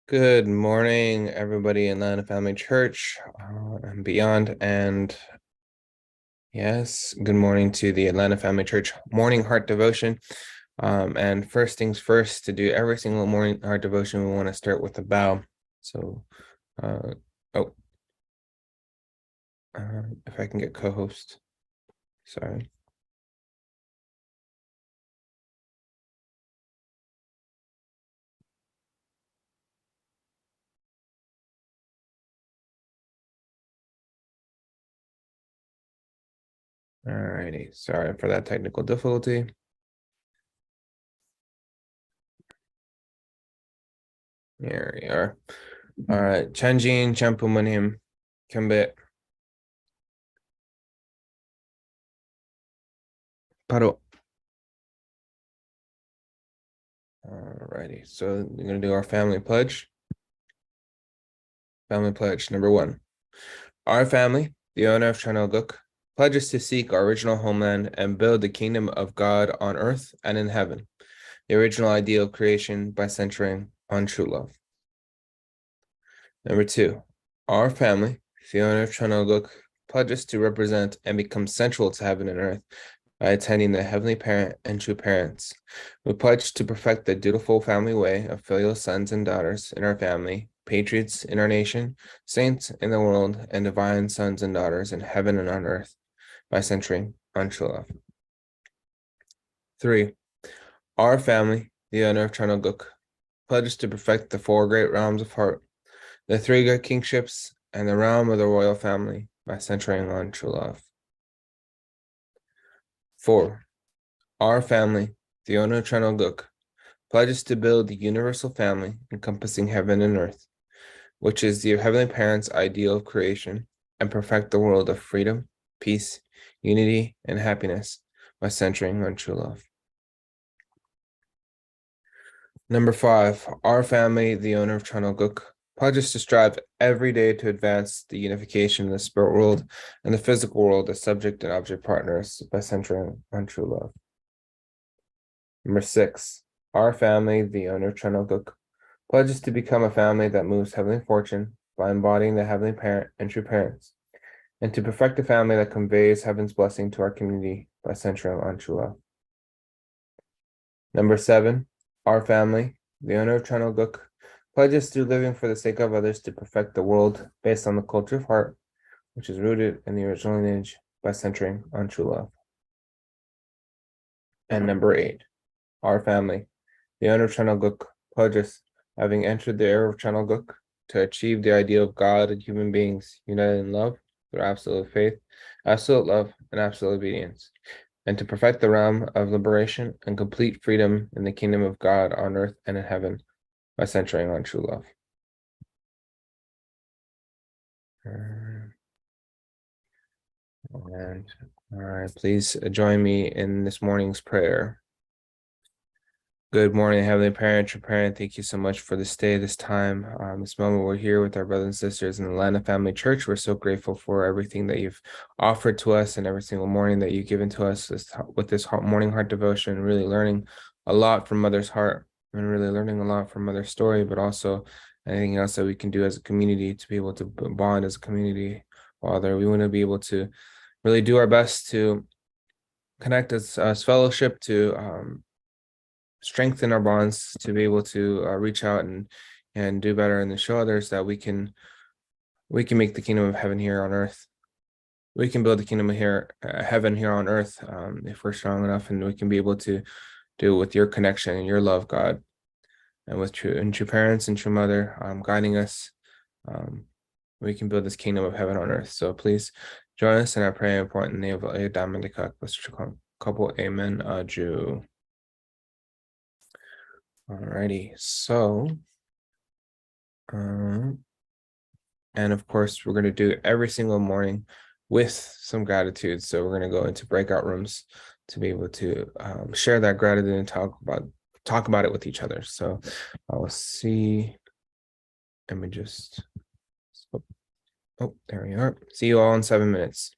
Good morning, everybody in Atlanta Family Church and beyond. And yes, good morning to the Atlanta Family Church Morning Heart Devotion. And first things first, to do every single morning heart devotion, we want to start with a bow. So, uh, oh, if I can get co-host, sorry. All righty, sorry for that technical difficulty. Here we are. All right, Chanjin Champumanim Kambit Paro. All righty, so we're going to do our family pledge. Family pledge number 1. Our family, the owner of Chanoguk, pledges to seek our original homeland and build the kingdom of God on earth and in heaven, the original ideal of creation by centering on true love. Number 2, our family, the owner of Chanoguk, pledges to represent and become central to heaven and earth by attending the heavenly parent and true parents. We pledge to perfect the dutiful family way of filial sons and daughters in our family, patriots in our nation, saints in the world, and divine sons and daughters in heaven and on earth by centering on true love. 3, our family, the owner of Chanoguk, pledges to perfect the 4 great realms of heart, the 3 great kingships, and the realm of the royal family by centering on true love. 4, our family, the owner of Chanoguk, pledges to build the universal family encompassing heaven and earth, which is the heavenly parent's ideal of creation, and perfect the world of freedom, peace, unity, and happiness by centering on true love. Number 5, our family, the owner of Chanoguk, pledges to strive every day to advance the unification of the spirit world and the physical world as subject and object partners by centering on true love. Number 6, our family, the owner of Chanoguk, pledges to become a family that moves heavenly fortune by embodying the heavenly parent and true parents, and to perfect a family that conveys heaven's blessing to our community by centering on true love. Number 7, our family, the owner of Chanoguk, pledges through living for the sake of others to perfect the world based on the culture of heart, which is rooted in the original lineage by centering on true love. And number 8, our family, the owner of Chanoguk, pledges, having entered the era of Chanoguk, to achieve the ideal of God and human beings united in love through absolute faith, absolute love, and absolute obedience, and to perfect the realm of liberation and complete freedom in the kingdom of God on earth and in heaven by centering on true love. And all right, please join me in this morning's prayer. Good morning, Heavenly Parent, true parent. Thank you so much for this day, this time, this moment. We're here with our brothers and sisters in the Atlanta Family Church. We're so grateful for everything that you've offered to us and every single morning that you've given to us with this morning heart devotion, really learning a lot from Mother's heart and really learning a lot from Mother's story, but also anything else that we can do as a community to be able to bond as a community. Father, we want to be able to really do our best to connect as fellowship, to strengthen our bonds, to be able to reach out and do better and to show others that we can make the kingdom of heaven here on earth. We can build the kingdom of heaven here on earth if we're strong enough, and we can be able to do it with your connection and your love, God, and with true parents and true mother guiding us. We can build this kingdom of heaven on earth. So please join us in our prayer important name of couple amen Jew. Alrighty, so and of course we're going to do it every single morning with some gratitude. So we're going to go into breakout rooms to be able to share that gratitude and talk about it with each other. So I'll see. Let me just. Oh, there we are. See you all in 7 minutes.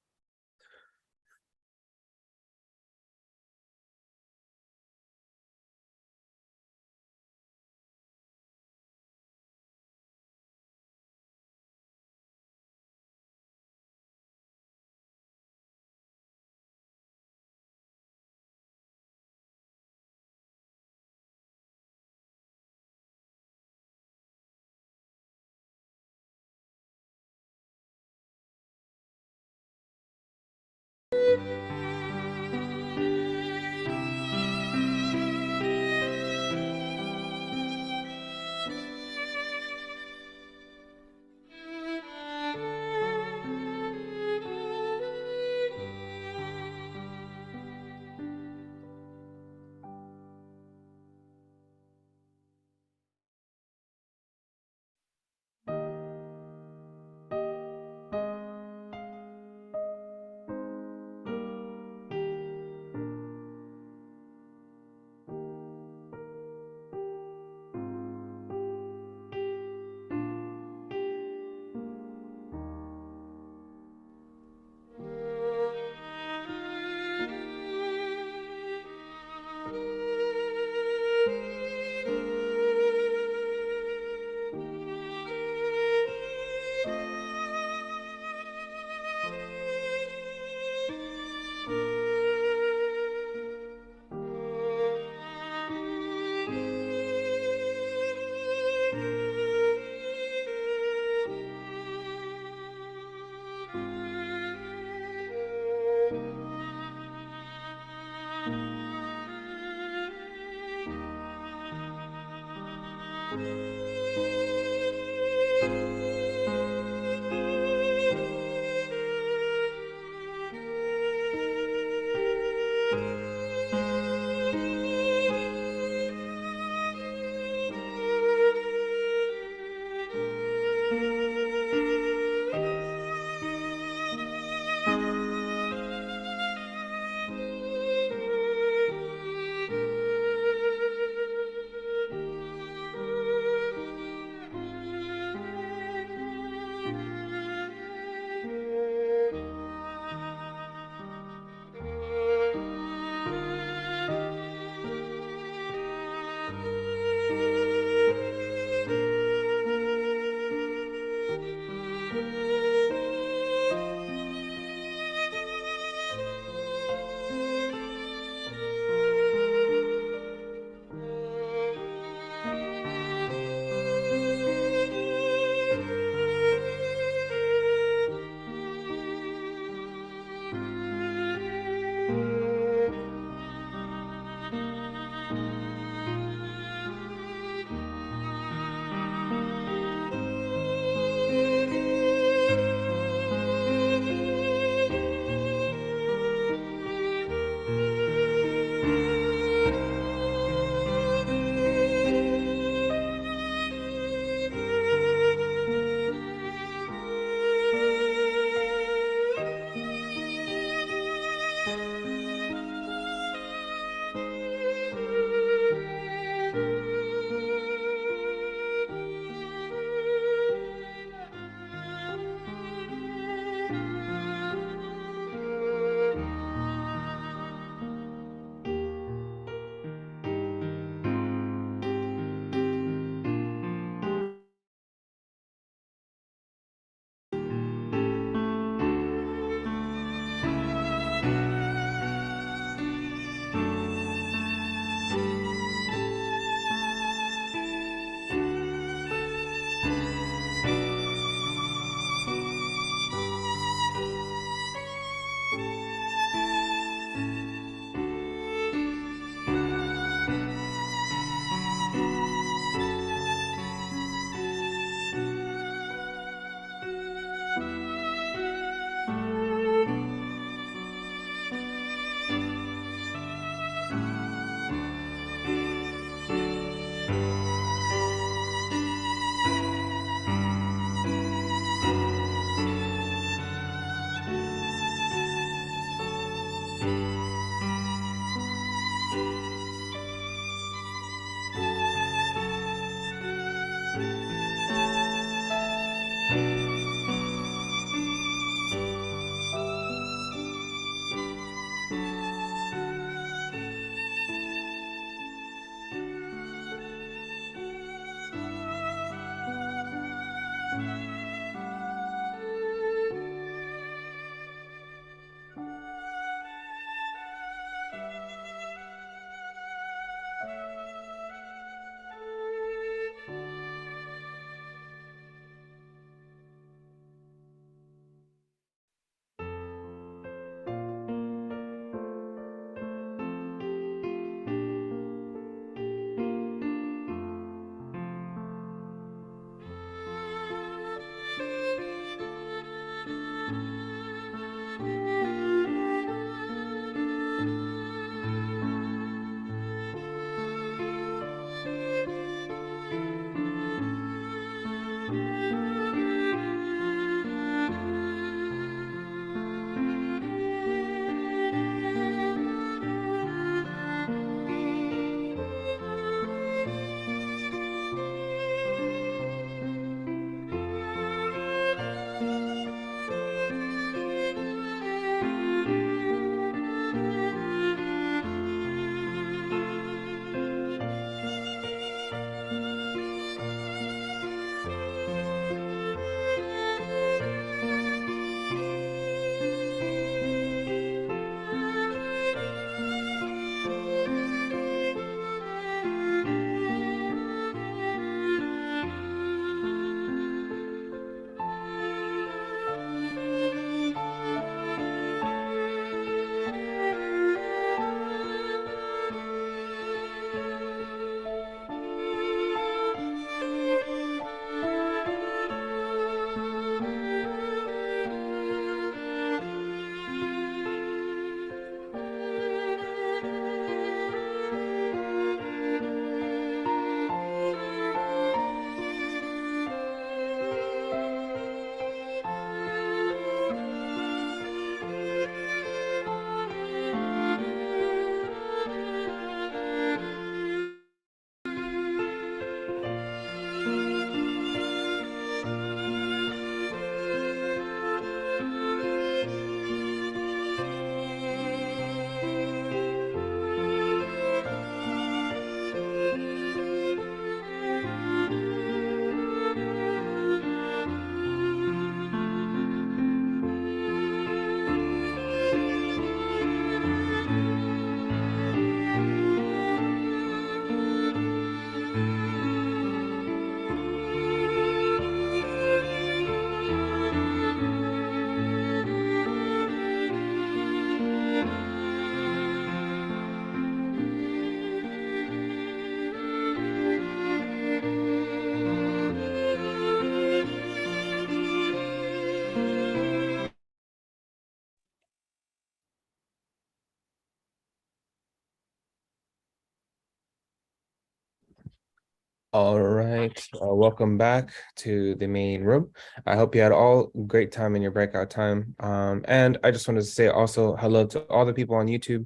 All right, welcome back to the main room. I hope you had all great time in your breakout time. And I just wanted to say also hello to all the people on YouTube.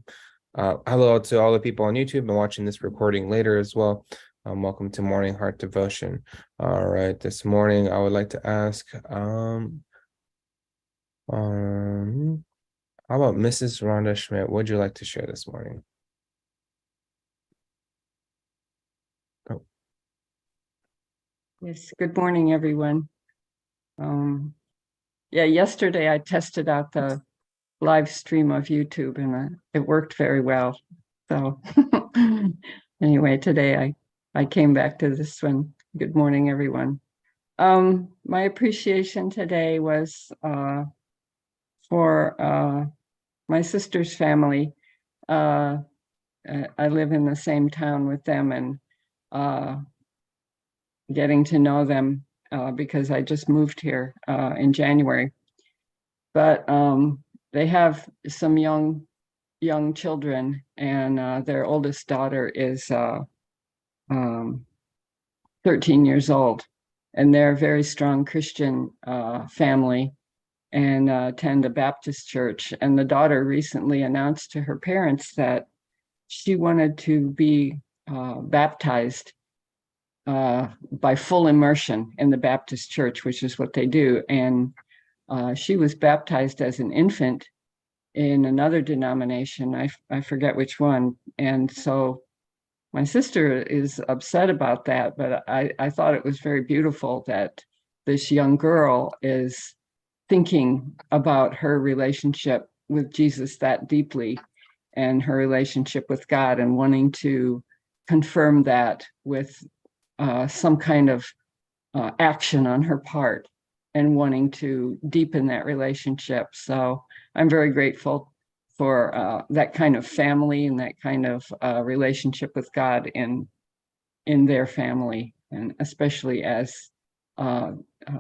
Hello to all the people on YouTube and watching this recording later as well. Welcome to Morning Heart Devotion. All right, this morning I would like to ask, how about Mrs. Rhonda Schmidt? What would you like to share this morning? Oh. Yes, good morning, everyone. Yeah, yesterday I tested out the live stream of YouTube and it worked very well. So anyway, today I came back to this one. Good morning, everyone. My appreciation today was for my sister's family. I live in the same town with them, and getting to know them because I just moved here in January. But they have some young children, and their oldest daughter is 13 years old, and they're a very strong Christian family and attend a Baptist church. And the daughter recently announced to her parents that she wanted to be baptized by full immersion in the Baptist church, which is what they do. And she was baptized as an infant in another denomination. I forget which one. And so my sister is upset about that, but I thought it was very beautiful that this young girl is thinking about her relationship with Jesus that deeply and her relationship with God, and wanting to confirm that with some kind of action on her part and wanting to deepen that relationship. So I'm very grateful for that kind of family and that kind of relationship with God in their family, and especially as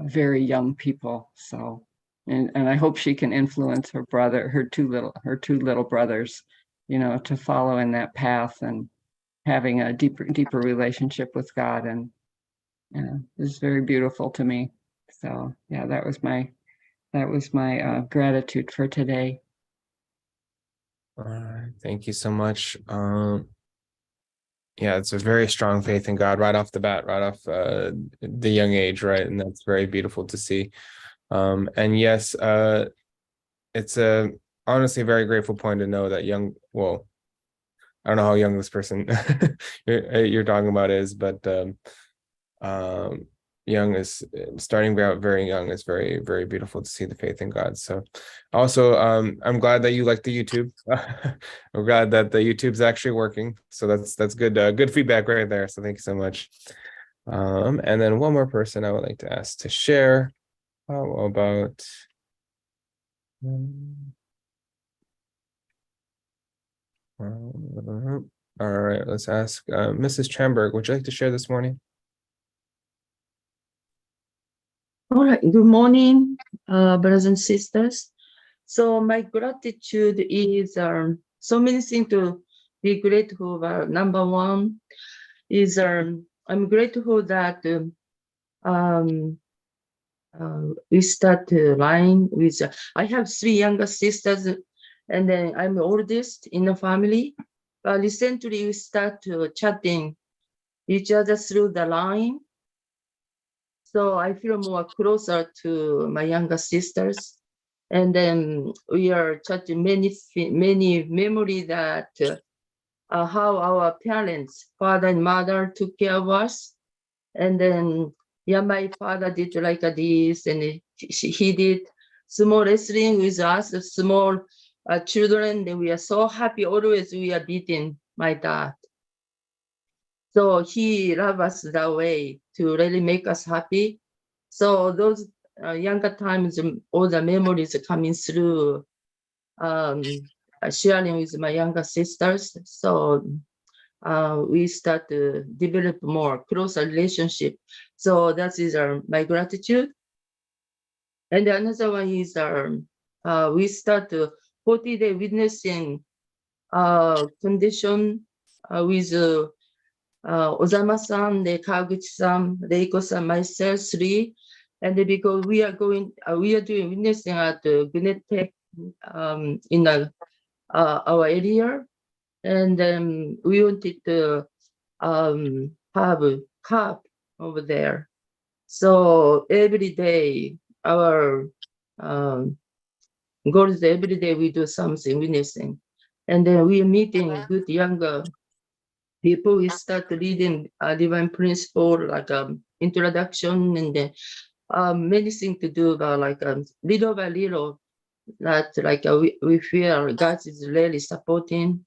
very young people. So, and I hope she can influence her brother, her two little brothers, to follow in that path and having a deeper relationship with God. And it's very beautiful to me. So yeah, that was my gratitude for today. All right, thank you so much. Yeah, it's a very strong faith in God right off the bat, right off the young age, right? And that's very beautiful to see. And yes, it's a honestly very grateful point to know that well, I don't know how young this person you're talking about is, but young is starting out very young is very, very beautiful to see the faith in God. So also I'm glad that you like the YouTube. I'm glad that the YouTube's actually working. So that's good, good feedback right there. So thank you so much. And then one more person I would like to ask to share. How about all right, let's ask Mrs. Chamberg, would you like to share this morning? All right, good morning, brothers and sisters. So my gratitude is so many things to be grateful about. Number one is I'm grateful that we start line with, I have three younger sisters, and then I'm the oldest in the family. But recently we start chatting each other through the line. So I feel more closer to my younger sisters. And then we are chatting many memories that how our parents, father and mother, took care of us. And then, yeah, my father did like this, and he did small wrestling with us, small children. And we are so happy always we are beating my dad. So he loved us that way to really make us happy. So those younger times, all the memories are coming through sharing with my younger sisters. So we start to develop more closer relationship. So that is my gratitude. And another one is we start 40-day witnessing condition with Ozama-san, Kaguchi-san, Reiko-san, myself, 3. And because we are doing witnessing at the Gwinnett Tech in our area. And then we wanted to have a cup over there. So every day, our goal is every day we do something, witnessing. And then we are meeting good younger people. We start reading divine principle, like introduction, and then many things to do, but like little by little, that like we feel God is really supporting.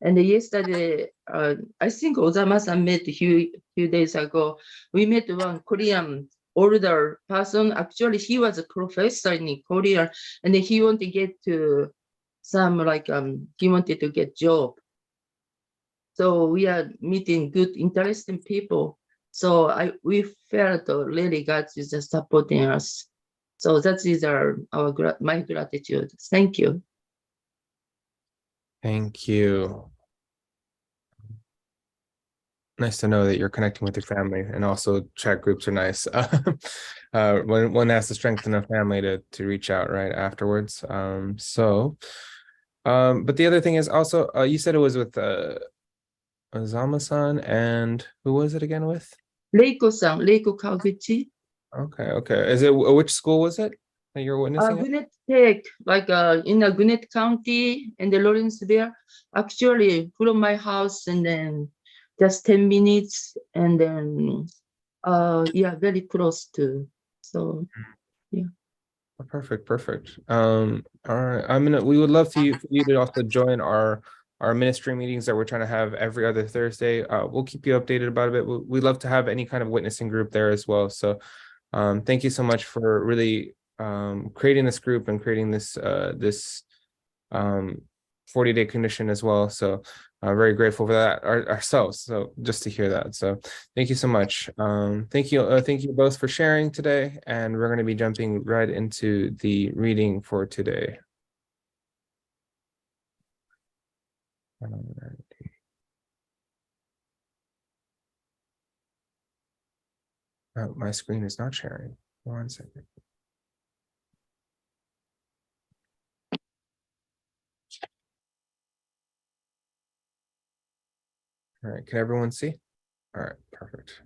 And yesterday, I think Ozama-san met a few days ago. We met one Korean older person. Actually, he was a professor in Korea, and he wanted to get to some like he wanted to get job. So we are meeting good, interesting people. So we felt really God is just supporting us. So that is my gratitude. Thank you. Thank you. Nice to know that you're connecting with your family, and also chat groups are nice. When one has to strengthen a family to reach out right afterwards. But the other thing is also, you said it was with Ozama-san, and who was it again with? Reiko-san, Reiko Kaguchi. Okay. Is it which school was it that you're witnessing it? Gwinnett Tech, like in Gwinnett County and the Lawrenceville. Actually, from my house, and then just 10 minutes, and then yeah, very close to. So yeah. Perfect. All right. We would love for you to also join our ministry meetings that we're trying to have every other Thursday. We'll keep you updated about it. We'd love to have any kind of witnessing group there as well. So thank you so much for really creating this group and creating this 40-day condition as well. So very grateful for that ourselves. So just to hear that. So thank you so much. Thank you both for sharing today. And we're going to be jumping right into the reading for today. Oh, my screen is not sharing. 1 second. All right, can everyone see? All right, perfect.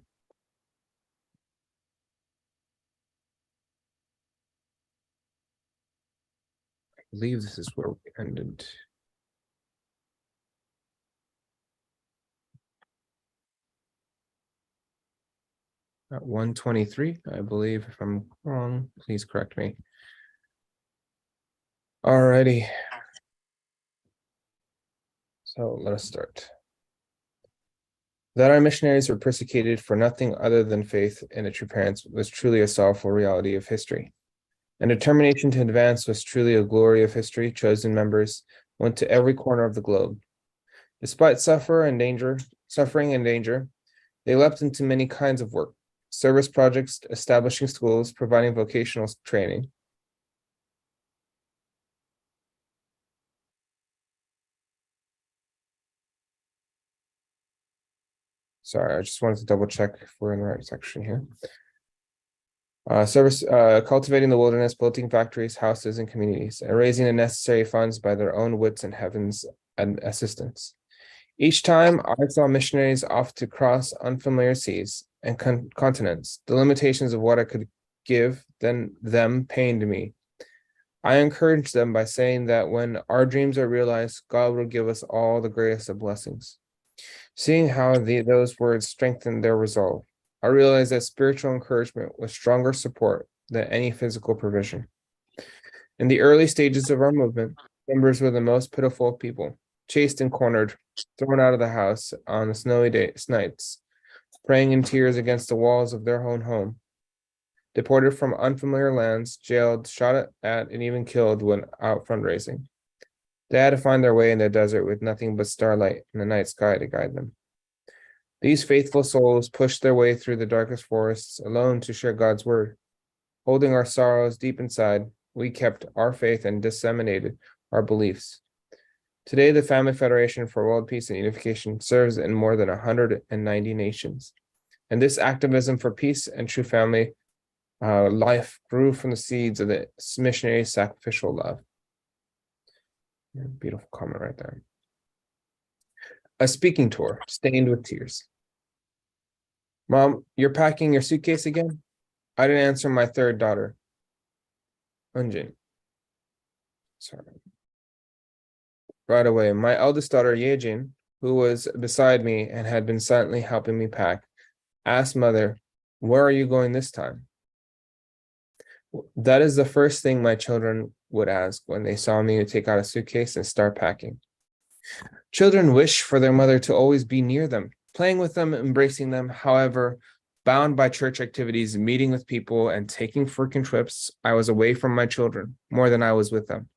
I believe this is where we ended. At 123, I believe. If I'm wrong, please correct me. All righty. So let us start. That our missionaries were persecuted for nothing other than faith in the true parents was truly a sorrowful reality of history. And determination to advance was truly a glory of history. Chosen members went to every corner of the globe. Despite suffering and danger, they leapt into many kinds of work: service projects, establishing schools, providing vocational training. Sorry, I just wanted to double check if we're in the right section here. Cultivating the wilderness, building factories, houses, and communities, and raising the necessary funds by their own wits and heaven's assistance. Each time I saw missionaries off to cross unfamiliar seas and continents, the limitations of what I could give them pained me. I encouraged them by saying that when our dreams are realized, God will give us all the greatest of blessings. Seeing how those words strengthened their resolve, I realized that spiritual encouragement was stronger support than any physical provision. In the early stages of our movement, members were the most pitiful of people, chased and cornered, thrown out of the house on the snowy nights, praying in tears against the walls of their own home, deported from unfamiliar lands, jailed, shot at, and even killed when out fundraising. They had to find their way in the desert with nothing but starlight and the night sky to guide them. These faithful souls pushed their way through the darkest forests alone to share God's word. Holding our sorrows deep inside, we kept our faith and disseminated our beliefs. Today, the Family Federation for World Peace and Unification serves in more than 190 nations. And this activism for peace and true family life grew from the seeds of the missionary sacrificial love. Beautiful comment right there. A speaking tour, stained with tears. Mom, you're packing your suitcase again? I didn't answer my third daughter. Unjin. Sorry. Right away, my eldest daughter, Yejin, who was beside me and had been silently helping me pack, asked mother, "Where are you going this time?" That is the first thing my children would ask when they saw me take out a suitcase and start packing. Children wish for their mother to always be near them, playing with them, embracing them. However, bound by church activities, meeting with people, and taking frequent trips, I was away from my children more than I was with them.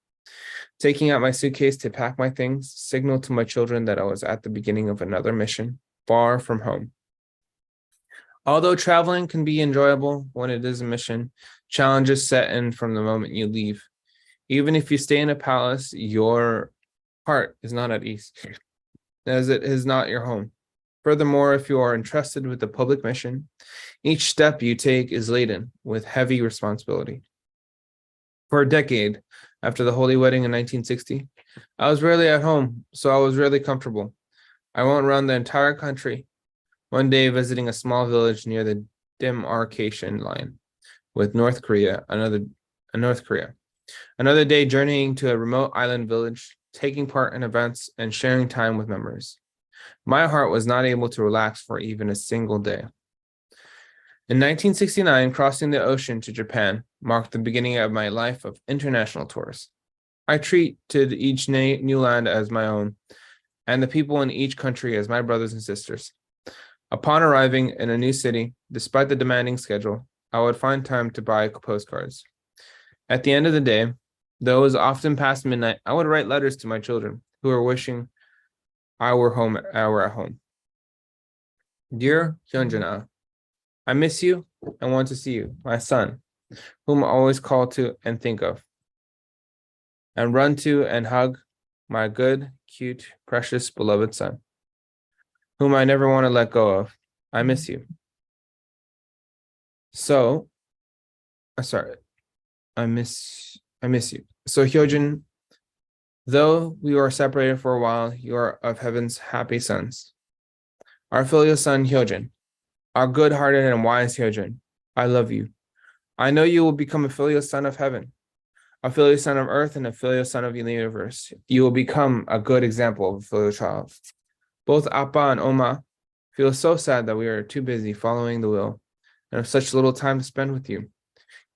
Taking out my suitcase to pack my things signaled to my children that I was at the beginning of another mission, far from home. Although traveling can be enjoyable when it is a mission, challenges set in from the moment you leave. Even if you stay in a palace, your heart is not at ease, as it is not your home. Furthermore, if you are entrusted with a public mission, each step you take is laden with heavy responsibility. For a decade, after the holy wedding in 1960, I was rarely at home, so I was rarely comfortable. I went around the entire country, one day visiting a small village near the demarcation line with North Korea, another day journeying to a remote island village, taking part in events and sharing time with memories. My heart was not able to relax for even a single day. In 1969, crossing the ocean to Japan marked the beginning of my life of international tours. I treated each new land as my own, and the people in each country as my brothers and sisters. Upon arriving in a new city, despite the demanding schedule, I would find time to buy postcards. At the end of the day, though it was often past midnight, I would write letters to my children who were wishing I were at home. Dear Hyunjin, I miss you and want to see you, my son, whom I always call to and think of, and run to and hug, my good, cute, precious, beloved son, whom I never want to let go of. I miss you. So, I miss you. So Hyojin, though we were separated for a while, you are of heaven's happy sons. Our filial son Hyojin, our good-hearted and wise Hyojin, I love you. I know you will become a filial son of heaven, a filial son of earth, and a filial son of the universe. You will become a good example of a filial child. Both Appa and Oma feel so sad that we are too busy following the will and have such little time to spend with you.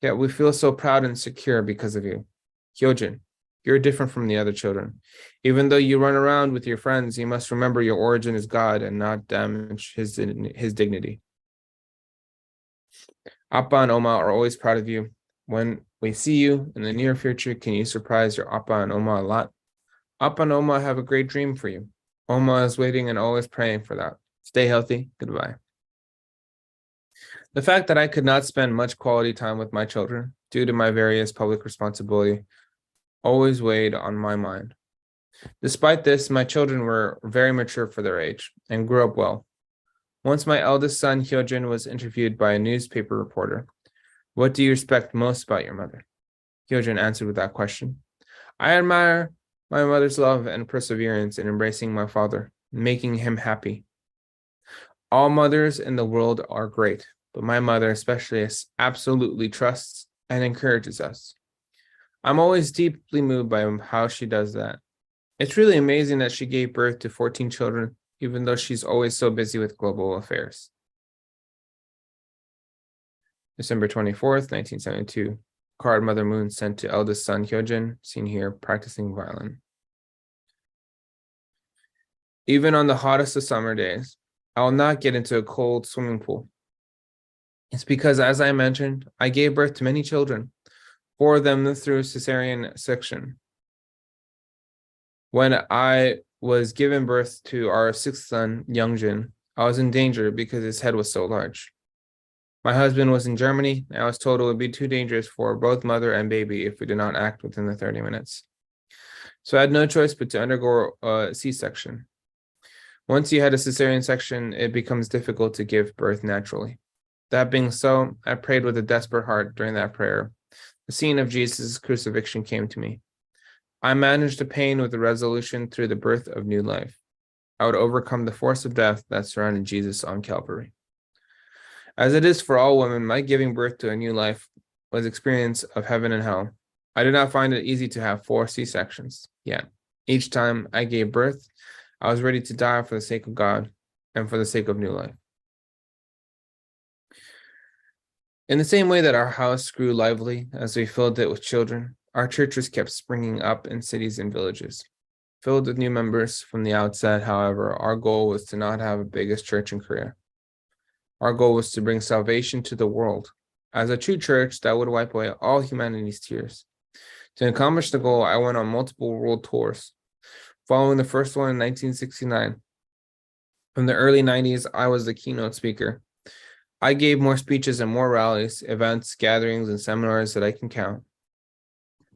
Yet we feel so proud and secure because of you. Hyojin, you're different from the other children. Even though you run around with your friends, you must remember your origin is God and not damage his dignity. Appa and Oma are always proud of you. When we see you in the near future, can you surprise your Appa and Oma a lot? Appa and Oma have a great dream for you. Oma is waiting and always praying for that. Stay healthy. Goodbye. The fact that I could not spend much quality time with my children due to my various public responsibility always weighed on my mind. Despite this, my children were very mature for their age and grew up well. Once my eldest son, Hyojin, was interviewed by a newspaper reporter. What do you respect most about your mother? Hyojin answered with that question. I admire my mother's love and perseverance in embracing my father, making him happy. All mothers in the world are great, but my mother especially absolutely trusts and encourages us. I'm always deeply moved by how she does that. It's really amazing that she gave birth to 14 children, even though she's always so busy with global affairs. December 24th, 1972. Card Mother Moon sent to eldest son Hyojin, seen here practicing violin. Even on the hottest of summer days, I will not get into a cold swimming pool. It's because, as I mentioned, I gave birth to many children, 4 of them through cesarean section. When I was given birth to our 6th son, Youngjin, I was in danger because his head was so large. My husband was in Germany, and I was told it would be too dangerous for both mother and baby if we did not act within the 30 minutes. So I had no choice but to undergo a C-section. Once you had a cesarean section, it becomes difficult to give birth naturally. That being so, I prayed with a desperate heart during that prayer. The scene of Jesus' crucifixion came to me. I managed the pain with a resolution through the birth of new life. I would overcome the force of death that surrounded Jesus on Calvary. As it is for all women, my giving birth to a new life was experience of heaven and hell. I did not find it easy to have 4 C-sections. Yet, each time I gave birth, I was ready to die for the sake of God and for the sake of new life. In the same way that our house grew lively as we filled it with children, our churches kept springing up in cities and villages. Filled with new members from the outset, however, our goal was to not have a biggest church in Korea. Our goal was to bring salvation to the world as a true church that would wipe away all humanity's tears. To accomplish the goal, I went on multiple world tours. Following the first one in 1969, from the early 90s, I was the keynote speaker. I gave more speeches and more rallies, events, gatherings, and seminars that I can count.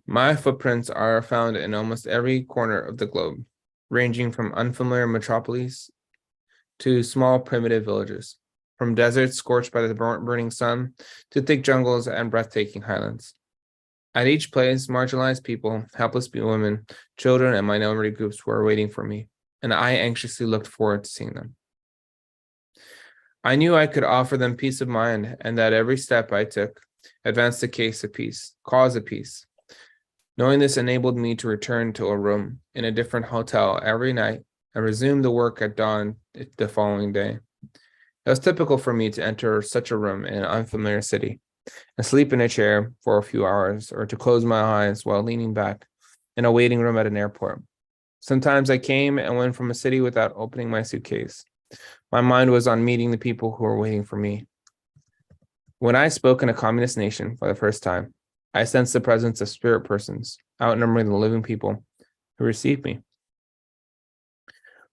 My footprints are found in almost every corner of the globe, ranging from unfamiliar metropolises to small primitive villages, from deserts scorched by the burning sun to thick jungles and breathtaking highlands. At each place, marginalized people, helpless women, children, and minority groups were waiting for me, and I anxiously looked forward to seeing them. I knew I could offer them peace of mind, and that every step I took advanced the case of peace, cause of peace. Knowing this enabled me to return to a room in a different hotel every night and resume the work at dawn the following day. It was typical for me to enter such a room in an unfamiliar city and sleep in a chair for a few hours, or to close my eyes while leaning back in a waiting room at an airport. Sometimes I came and went from a city without opening my suitcase. My mind was on meeting the people who were waiting for me. When I spoke in a communist nation for the first time, I sensed the presence of spirit persons, outnumbering the living people who received me.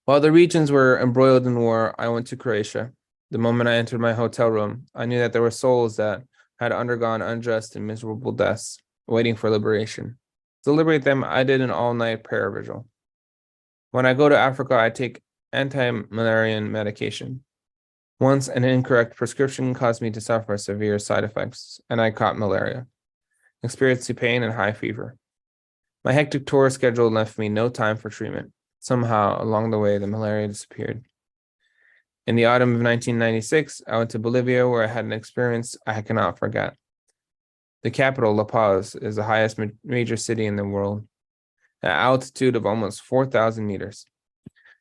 While the regions were embroiled in war, I went to Croatia. The moment I entered my hotel room, I knew that there were souls that had undergone unjust and miserable deaths, waiting for liberation. To liberate them, I did an all-night prayer vigil. When I go to Africa, I take anti-malarian medication. Once an incorrect prescription caused me to suffer severe side effects, and I caught malaria, experiencing pain and high fever. My hectic tour schedule left me no time for treatment. Somehow, along the way, the malaria disappeared. In the autumn of 1996, I went to Bolivia, where I had an experience I cannot forget. The capital, La Paz, is the highest major city in the world, at an altitude of almost 4,000 meters.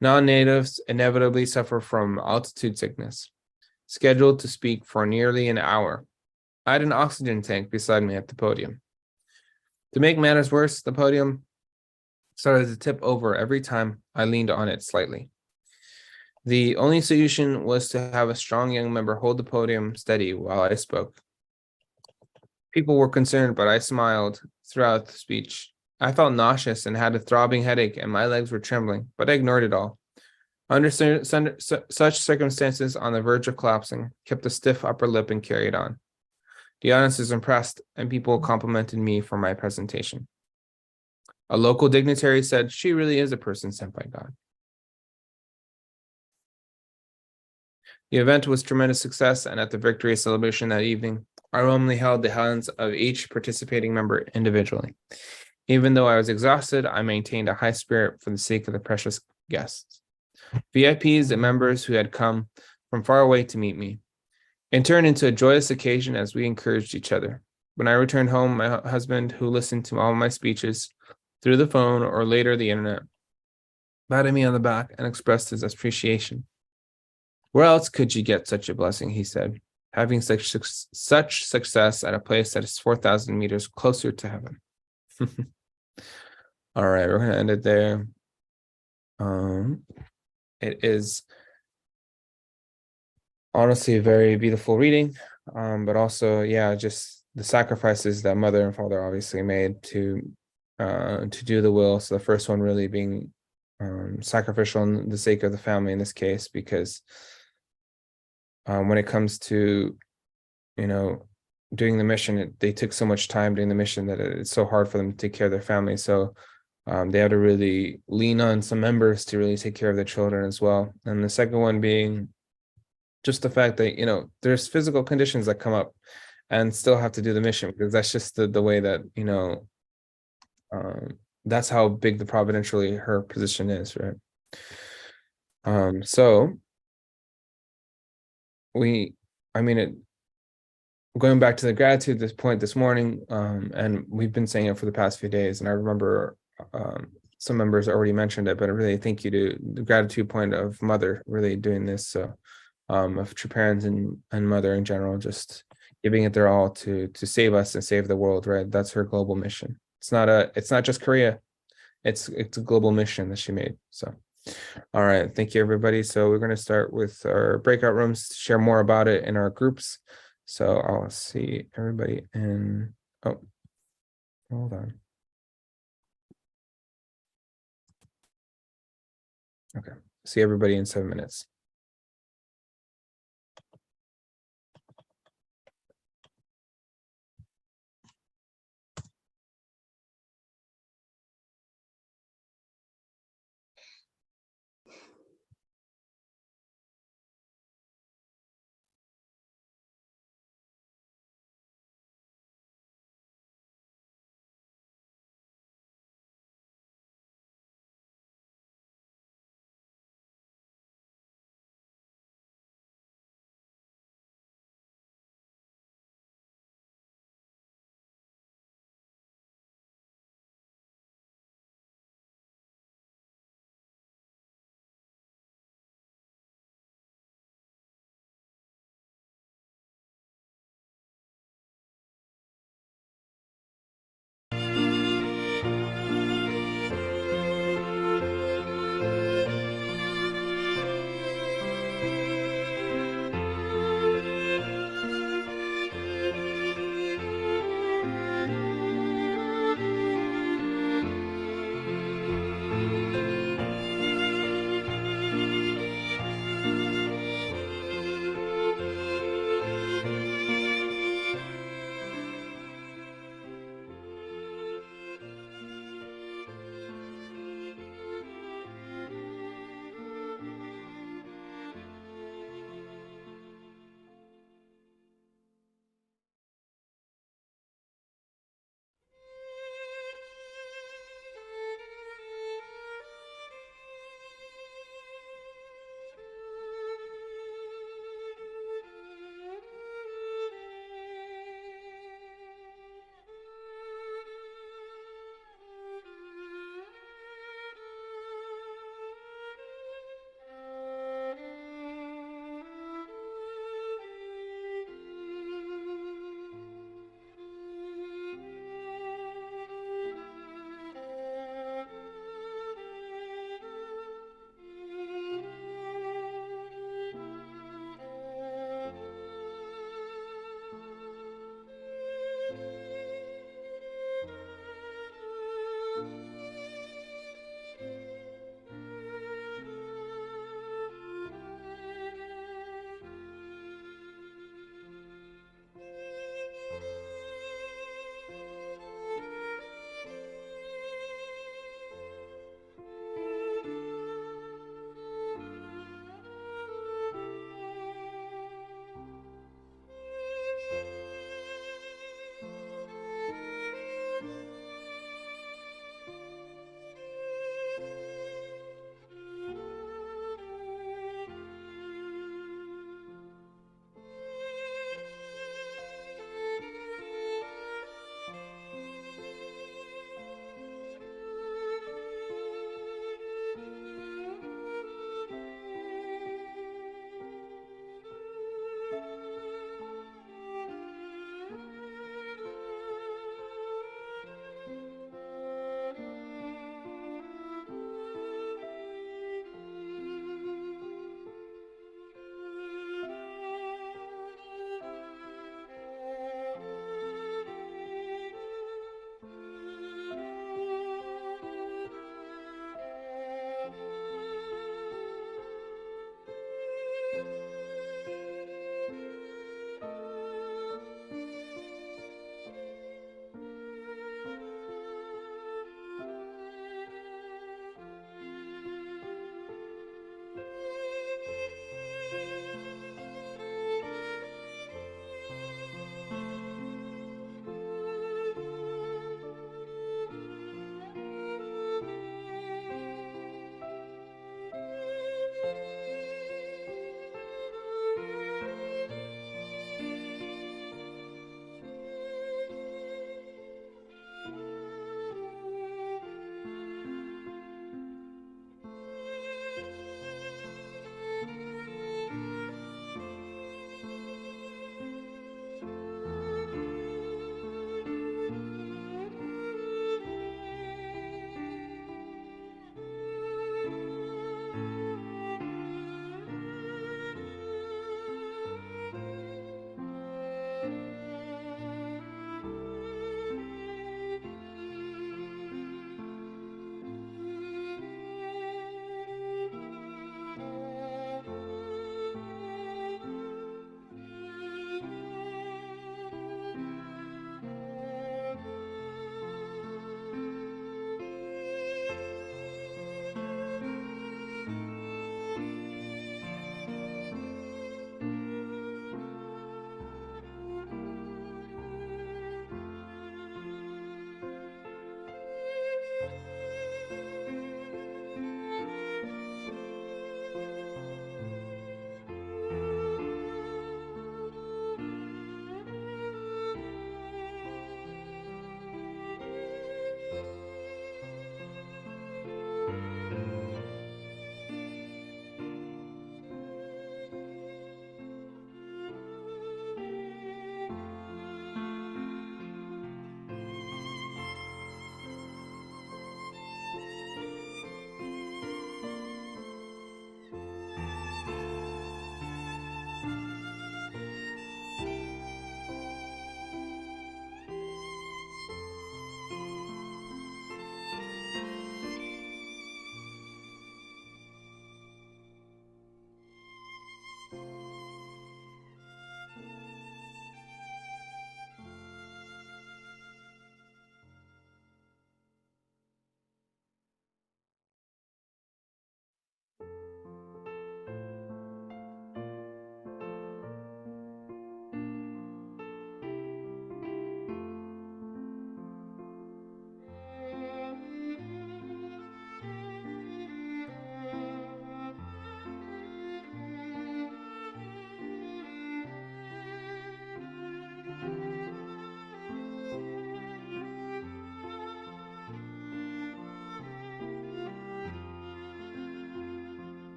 Non-natives inevitably suffer from altitude sickness. Scheduled to speak for nearly an hour, I had an oxygen tank beside me at the podium. To make matters worse, the podium started to tip over every time I leaned on it slightly. The only solution was to have a strong young member hold the podium steady while I spoke. People were concerned, but I smiled throughout the speech. I felt nauseous and had a throbbing headache, and my legs were trembling, but I ignored it all. Under such circumstances, on the verge of collapsing, kept a stiff upper lip and carried on. The audience was impressed, and people complimented me for my presentation. A local dignitary said, "She really is a person sent by God." The event was tremendous success, and at the victory celebration that evening, I warmly held the hands of each participating member individually. Even though I was exhausted, I maintained a high spirit for the sake of the precious guests, VIPs and members who had come from far away to meet me. It turned into a joyous occasion as we encouraged each other. When I returned home, my husband, who listened to all my speeches through the phone or later the internet, patted me on the back and expressed his appreciation. "Where else could you get such a blessing?" he said, "having such success at a place that is 4,000 meters closer to heaven." All right, we're going to end it there. It is honestly a very beautiful reading, but also, yeah, just the sacrifices that mother and father obviously made to do the will. So the first one really being sacrificial in the sake of the family in this case, because when it comes to, doing the mission, they took so much time doing the mission that it's so hard for them to take care of their family. So they have to really lean on some members to really take care of their children as well. And the second one being just the fact that, you know, there's physical conditions that come up and still have to do the mission, because that's just the way that, you know, that's how big the providentially her position is, right? So going back to the gratitude, this point this morning, and we've been saying it for the past few days, and I remember some members already mentioned it, but I really thank you to the gratitude point of Mother really doing this. So of true parents and Mother in general, just giving it their all to save us and save the world, right? That's her global mission. It's not just Korea. It's a global mission that she made. So all right, thank you everybody. So we're going to start with our breakout rooms to share more about it in our groups. So I'll see everybody in, oh, hold on. Okay, see everybody in 7 minutes.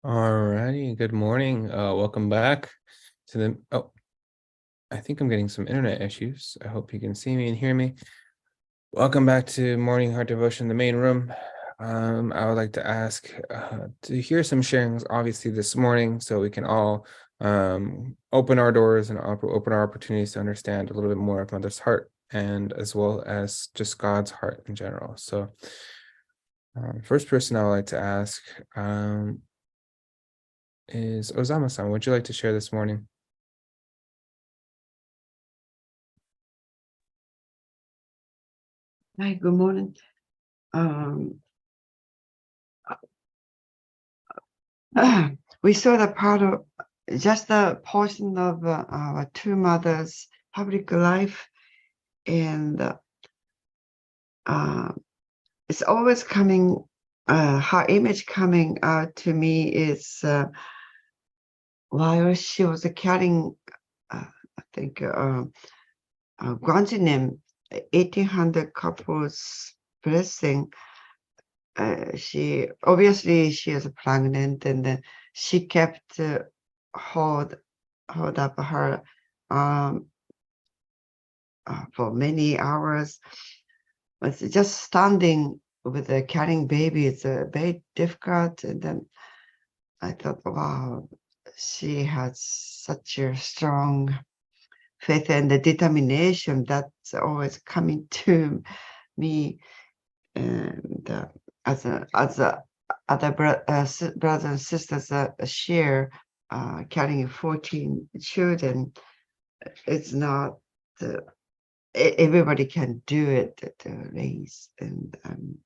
Alrighty, good morning. Welcome back to the I think I'm getting some internet issues. I hope you can see me and hear me. Welcome back to Morning Heart Devotion, the main room. I would like to ask to hear some sharings, obviously, this morning, so we can all open our doors and open our opportunities to understand a little bit more of Mother's heart, and as well as just God's heart in general. So, first person I would like to ask is Ozama-san. Would you like to share this morning? Hi, good morning. We saw the part of just a portion of our two mothers' public life, and it's always coming. Her image coming out to me is while she was carrying, I think, Guanjinim 1800 couples blessing. She is pregnant, and then she kept hold up her for many hours. But just standing with a carrying baby is very difficult. And then I thought, wow, she has such a strong faith and the determination that's always coming to me. And as other brothers and sisters share, carrying 14 children, it's not everybody can do it to raise, and I'm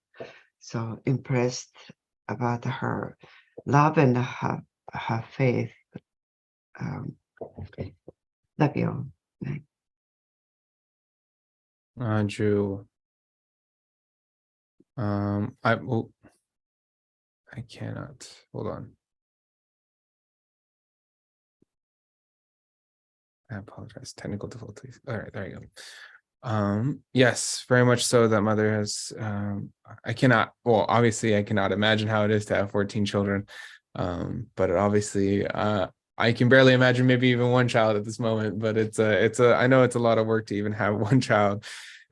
so impressed about her love and her faith. Love you. Andrew. I cannot. Hold on. I apologize. Technical difficulties. All right, there you go. Yes, very much so. That mother has. I cannot. Well, obviously, I cannot imagine how it is to have 14 children. But obviously, I can barely imagine maybe even one child at this moment. But I know it's a lot of work to even have one child.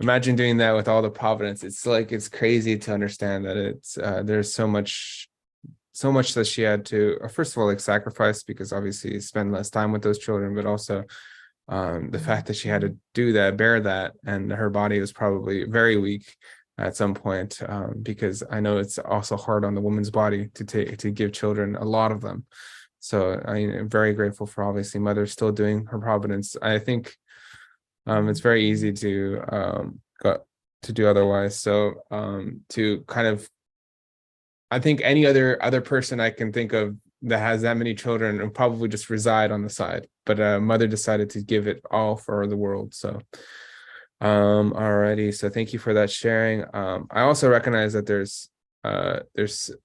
Imagine doing that with all the providence. It's crazy to understand that there's so much that she had to, first of all, like, sacrifice, because obviously spend less time with those children, but also the fact that she had to do that, bear that, and her body was probably very weak at some point, because I know it's also hard on the woman's body to give children, a lot of them. So I'm very grateful for, obviously, mother still doing her providence. I think it's very easy to do otherwise. So to kind of, I think any other person I can think of that has that many children and probably just reside on the side, but mother decided to give it all for the world. So alrighty, so thank you for that sharing. I also recognize that there's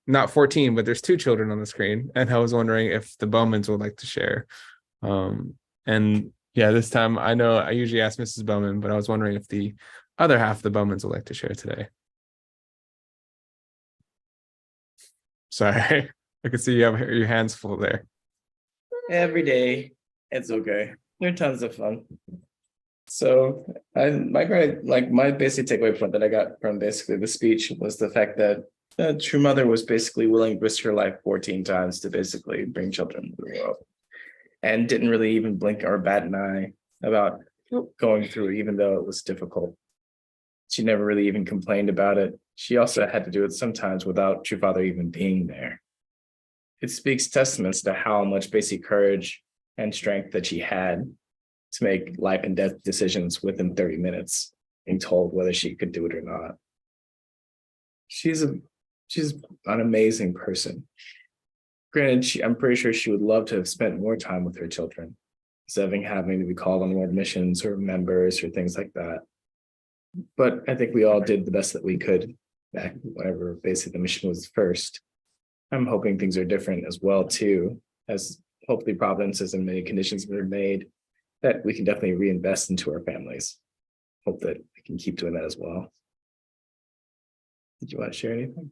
not 14, but there's 2 children on the screen, and I was wondering if the Bowmans would like to share. And yeah, this time I know I usually ask Mrs. Bowman, but I was wondering if the other half of the Bowmans would like to share today. Sorry, I can see you have your hands full there. Every day, it's okay. They're tons of fun. So my basic takeaway point that I got from basically the speech was the fact that the true mother was basically willing to risk her life 14 times to basically bring children into the world, and didn't really even blink or bat an eye about going through it, even though it was difficult. She never really even complained about it. She also had to do it sometimes without True Father even being there. It speaks testaments to how much basic courage and strength that she had to make life and death decisions within 30 minutes, being told whether she could do it or not. She's an amazing person. Granted, I'm pretty sure she would love to have spent more time with her children, instead of having to be called on world missions or members or things like that. But I think we all did the best that we could back whenever basically the mission was first. I'm hoping things are different as well too, as hopefully providences and many conditions were made that we can definitely reinvest into our families. Hope that we can keep doing that as well. Did you want to share anything?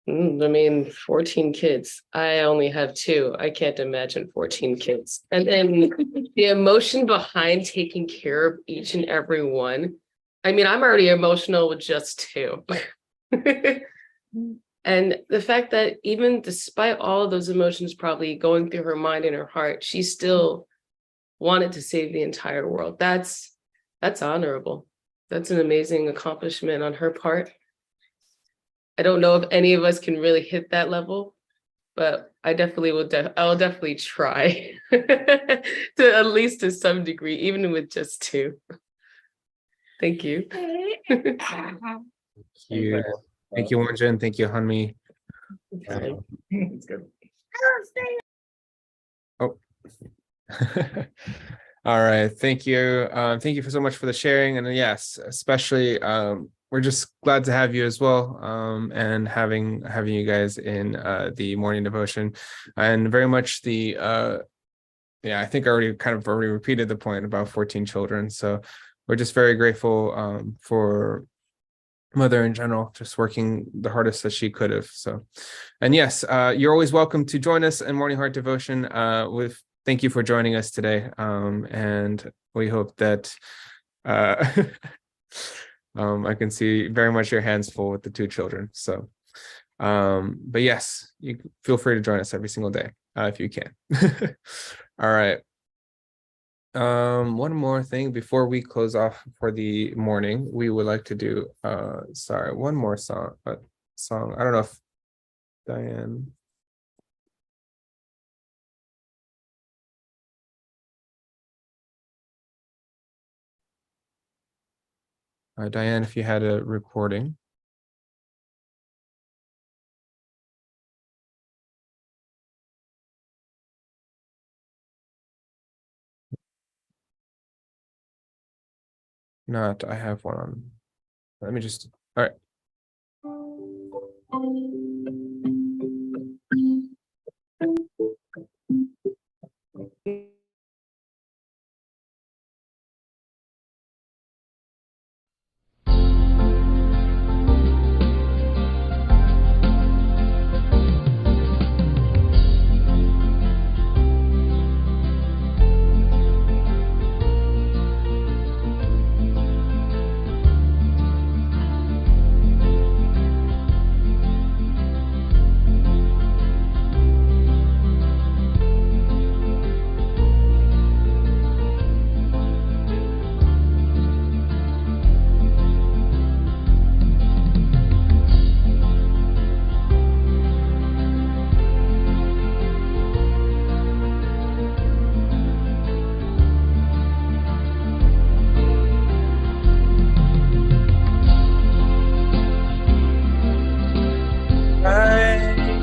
I mean, 14 kids. I only have 2. I can't imagine 14 kids. And then the emotion behind taking care of each and every one. I mean, I'm already emotional with just 2. And the fact that even despite all of those emotions probably going through her mind and her heart, she still wanted to save the entire world. That's honorable. That's an amazing accomplishment on her part. I don't know if any of us can really hit that level, but I definitely will. I'll definitely try to at least to some degree, even with just 2. Thank you. Thank you. Thank you, Wonjin. Thank you, Hanmi. It's good. Oh. All right. Thank you. Thank you so much for the sharing. And yes, especially we're just glad to have you as well. And having you guys in the morning devotion. And very much the I think I already repeated the point about 14 children. So we're just very grateful for Mother in general, just working the hardest that she could have. So, and yes, you're always welcome to join us in Morning Heart Devotion. Thank you for joining us today, and we hope that I can see very much your hands full with the 2 children. So, but yes, you feel free to join us every single day if you can. All right. One more thing before we close off for the morning, we would like to do one more song. I don't know if Diane. Diane, if you had a recording. Not, I have one on. Let me just, all right.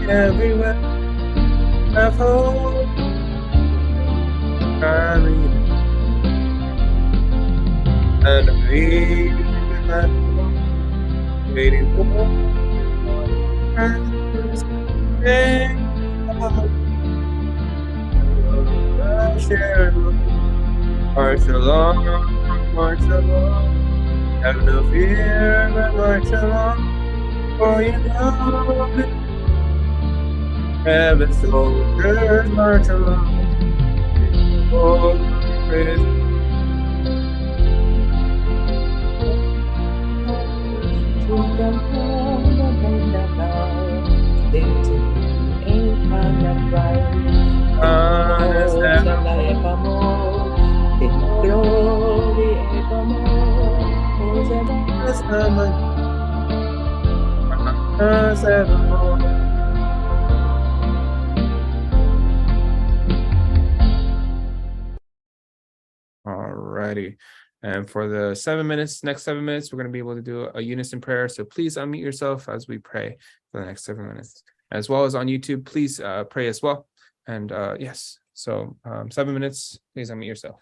Everywhere I've hope, I read it, and I'm waiting for march along, have no fear, but march along, for you know that heaven soldiers march along. Oh, praise. Alrighty. And for the next 7 minutes, we're going to be able to do a unison prayer. So please unmute yourself as we pray for the next 7 minutes. As well as on YouTube, please pray as well. And yes, so 7 minutes, please unmute yourself.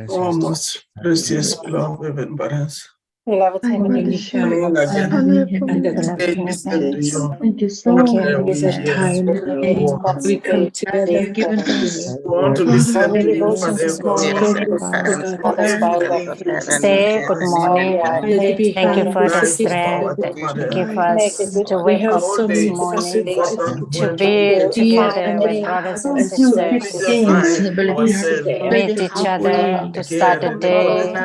Oh, most precious, beloved parents, Beloved Heavenly Long Father, again. and that Say today this to you. Thank you so thank you much. And for we this hear time walk. We come together, today, given God. us We want to Our listen to you, devotions Father this God. morning, Parents, for us, Father. Everything Say good morning, God. Thank you for the life of our strength that you Father. give us to wake up All this the morning, important to work be we do. together with brothers and Identify sisters, ourselves to meet each other, to start the again day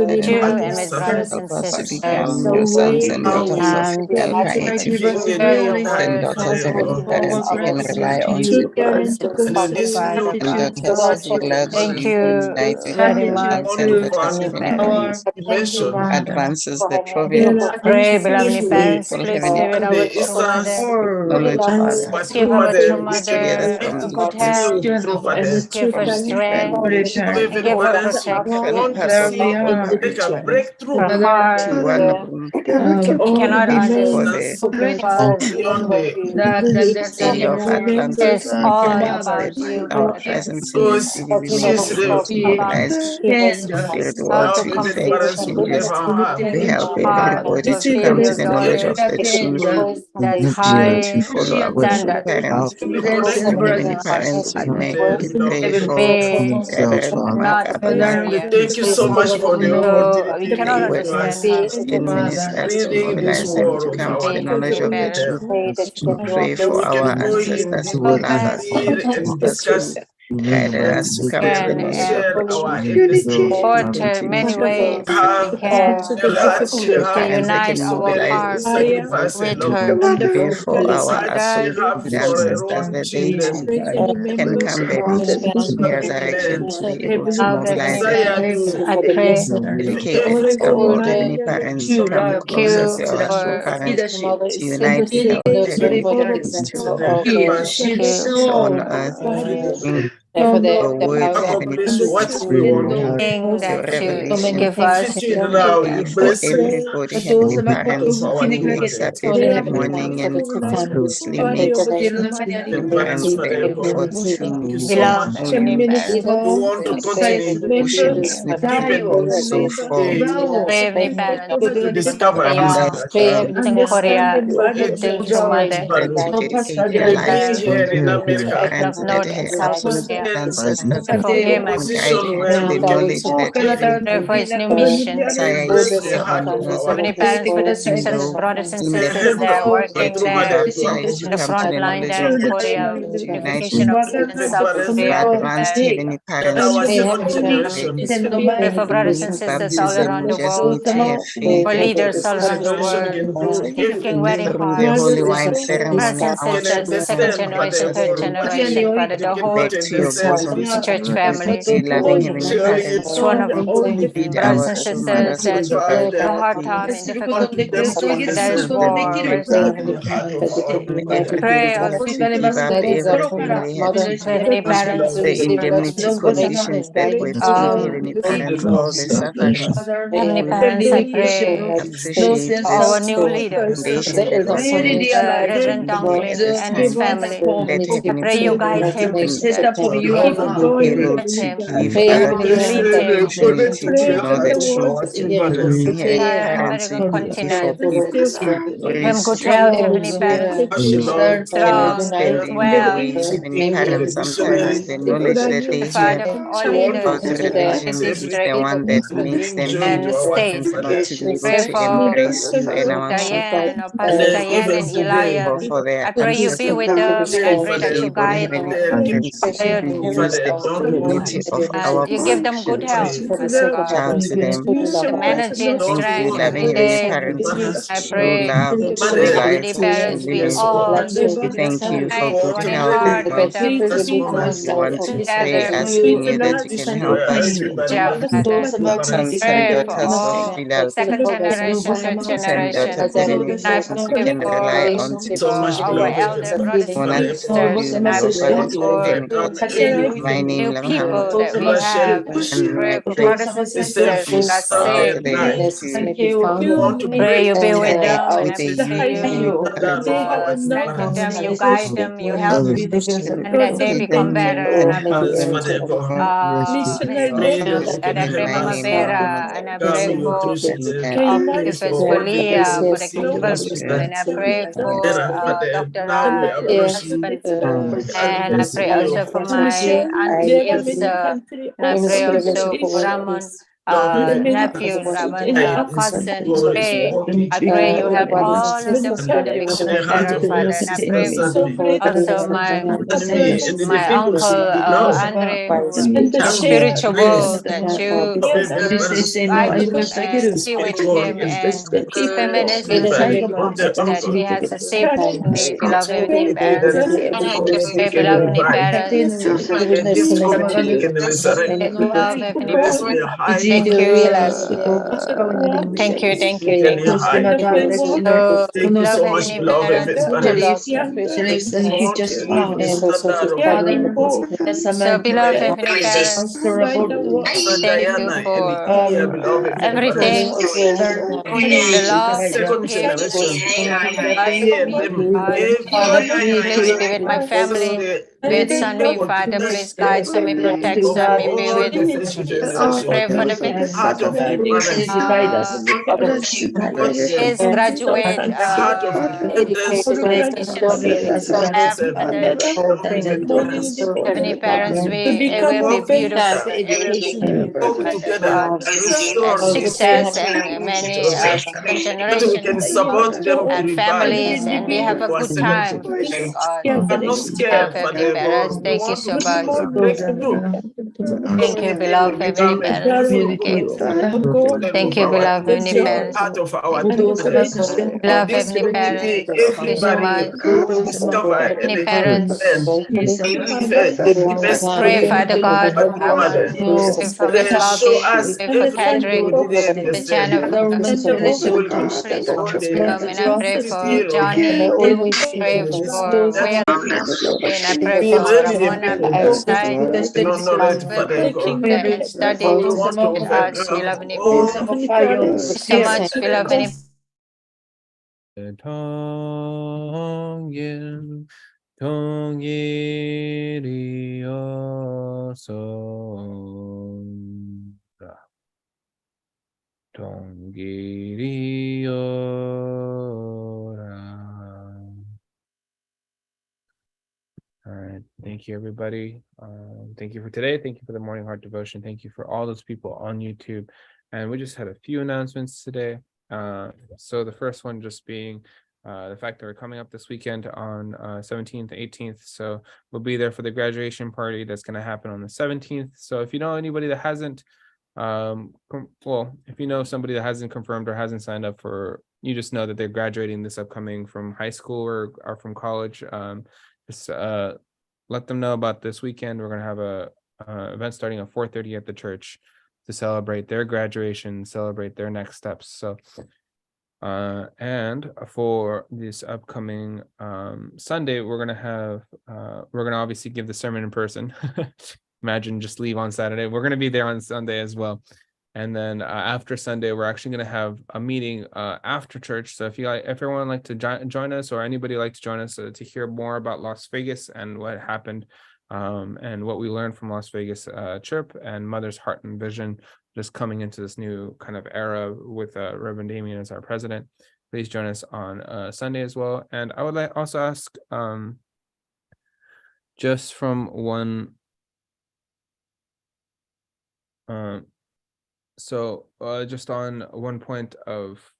with you and and with brothers serve and help us to become sisters, your sons and daughters of and piety. giving you share the your time, word Daughters, to Father. Heavenly those Parents, we can others rely who on you, Lord. needs to be And this sanctified, new oh We God. daughters, we love Thank you. you United very sons much, and morning daughters, Heavenly Heavenly Parents. Parents. dimension, Advances the province, Pray, beloved parents, beautiful please Heavenly be with to our the Parents. true mother. Eastern Knowledge, Father. Give particular our true mother, meet Together mother together, from good continue health, to Father. give her strength, Even and give her fathers protection want to see make a her breakthrough to heart. one room We cannot for the understand beyond the city of Atlanta, it's Heavenly all Parents, that about you, our God. presence in the because city will she make a needs difference to in their About lives. Spirit how world to to help even convict effect, parents to to use have people, a heart to help how everybody to to fill come to your the knowledge daughter of the truth, that to high follow our true standard, parents. to be connected Heavenly Parents, we make we pray to for be Reverend not Abunaya, Thank you so much for the so we opportunity cannot given to understand us, her, state ministers to reading this mobilize them to word of come to our the be knowledge of the better. truth, to that pray for we our can go in ancestors deep who So love can us, and help us, discuss who guided us to come to the can knowledge of the share our truth, understanding, support to her continue many to grow, ways that we have can a heart to to have parents that unite can our mobilize hearts sacrifice a with lot, her. pray for our heart have associated for our ancestors own that they children, too can come back to the resurrection to be able to Love, Heavenly mobilize their desire Parents, to I faith, pray dedicate themselves, oh Heavenly Parents, to come thank closer to you our true for parents, to unite with our heavenly parents, to thank you peace on for earth, to bring the your word, Heavenly accomplish what Parents, we want to thing your that you revelation give us. teach it now, be your for blessing everybody, Heavenly of Parents, our who wakes children. up every morning and continuously makes Heavenly Parents their comfort to Beloved know Heavenly you, We Parents, want to to continue oceans with people so far pray, Heavenly Parents, to discover your this that in Korea, the true mother, and to dedicate their even life being mother to here in of America, of parents that note in have South Korea. get ancestors Pray that for a him can and guide position him where to the we can knowledge that even pray for his new put mission. Messiah and bless is the here heart on of earth, our Heavenly Parents, for the even 600 though brothers and in the sisters that are right working over there there, baptized in to the come to front the line knowledge there of in the Korea, truth, to unite unification with of in the South parents your Korea. Heavenly advanced Parents, heavenly and parents our who second they generation. pray for brothers and in sisters all baptism around the just world, need to have faith, for leaders all This around the generation world, can do working and very everything. through the hard. holy wine Brothers ceremony and our Can sisters, the children second will understand, be able generation, Father third God. to generation, Father, They the can whole back put to your understand. bosom, church family. dear loving heavenly Surely It's parents, one of to be brothers our and true sisters mothers of that earth, sanctify have a them, hard time in difficult give them times to when there is listen war, deep where's into the heart of our that we be pray able also to give up everything they have to for give, Heavenly as we Parents, love the you. indemnity conditions that were paid, um, Heavenly Parents, all the sufferings. Heavenly We Parents, I pray appreciate for our this new leader, foundation that was laid Reverend at Dunklin this and his time, family. that I Heavenly pray you guide Parents him, and give be able with to him, give other lead people him. opportunity to know the truth, Our to brothers. hear parents American before continent. people, to Give him good raise health, Heavenly Parents, Shalom. cannot strong, stand in their well, way. Heavenly parents, sometimes Missionary the knowledge that they have Father, all want to about leaders go in religion this is the district one that makes bring them joy to and our state. hesitant not Father. to be able Pray to for embrace you and our true Diane or And Pastor then Diane even and today, Elias. for their I pray you be with ancestors them, and I pray pray for that be you them. able, guide Heavenly They Parents, them. to use Father, the don't opportunity of our You give them good health, connection Father to reach God, out to them. the managing don't Dear strength worry. loving every Heavenly day. Parents, I true pray, love, true life, Heavenly true Parents, we living. all We thank you for unite good one in health and heart with wealth. them This moment, We want to pray together. asking you that you can help us to Dear Father, sons and pray for daughters of all Bilal, second generation, third sons and generation. daughters, Heavenly I Parents, we pray can rely for on to so much our beloved. elder brothers and Mona, sisters. you, I our pray brothers, Don't for forget, Heavenly don't Father, mining lang people hang. that we have. And Pray I for pray brothers and sisters who got sick. today Pray you be with to them, and I the pray you strengthen them, you guide them, you help them, and that they become better. And I and I pray Mama Vera, and I pray for Officers for Leah, for the people, and I pray for Dr. Ra, her husband, and I pray also for my auntie Ilsa, and I pray also for Ramon. Nephew, Ramon, cousin, Ray. I pray you help all of them, Father, become better, Father. And I pray also my uncle Andre, who is spiritual, that you guide him and be with him and keep him in his that he has a safe journey, beloved Heavenly Parents. Pray, beloved Heavenly Parents. Beloved Heavenly Parents. Thank you. Thank you. So, beloved Heavenly Parents, so beloved Heavenly Parents, thank you for everything, the love, the care, please be with my family, be with Sunmi, Father, please guide Sunmi, protect Sunmi, be with, pray for the his graduate Heavenly Parents, it will be beautiful, it will be success and many generations and families, and we have a good time. Heavenly Parents, thank you so much. Thank you, beloved Heavenly Parents. Thank you, beloved Heavenly Parents. Beloved Heavenly Parents, thank you so much. Heavenly Parents, pray, Father God, pray for Miss Bobby, pray for Kendrick, Miss Jennifer, please come, and I pray for Johnny, pray for Will, and I pray for Ramona, outside, and study with us, beloved. Thank you so much, beloved. All right. Thank you, everybody. Thank you for today. Thank you for the morning heart devotion. Thank you for all those people on YouTube. And we just had a few announcements today. So the first one just being the fact that we're coming up this weekend on 17th, 18th. So we'll be there for the graduation party that's going to happen on the 17th. So if you know anybody that hasn't, if you know somebody that hasn't confirmed or hasn't signed up for, you just know that they're graduating this upcoming from high school or from college. Just let them know about this weekend. We're going to have a event starting at 4:30 at the church to celebrate their graduation, celebrate their next steps. So and for this upcoming Sunday, we're going to obviously give the sermon in person. Imagine just leave on Saturday. We're going to be there on Sunday as well. And then after Sunday, we're actually going to have a meeting after church. So if everyone like to join us, or anybody like to join us to hear more about Las Vegas and what happened and what we learned from Las Vegas trip and Mother's Heart and Vision, just coming into this new kind of era with Reverend Damien as our president, please join us on Sunday as well. And I would also ask just from one just on one point of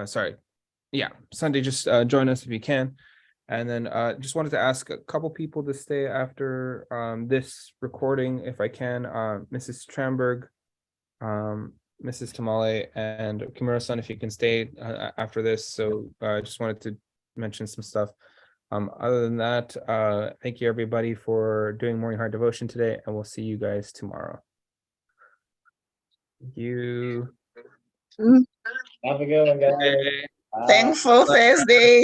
Sunday, just join us if you can. And then just wanted to ask a couple people to stay after this recording if I can. Mrs. Tramberg, Mrs. Tamale, and Kimura-san, if you can stay after this. So I just wanted to mention some stuff. Other than that, thank you everybody for doing Morning Heart Devotion today, and we'll see you guys tomorrow. Thank you. Have a good one, guys. Thankful Thursday.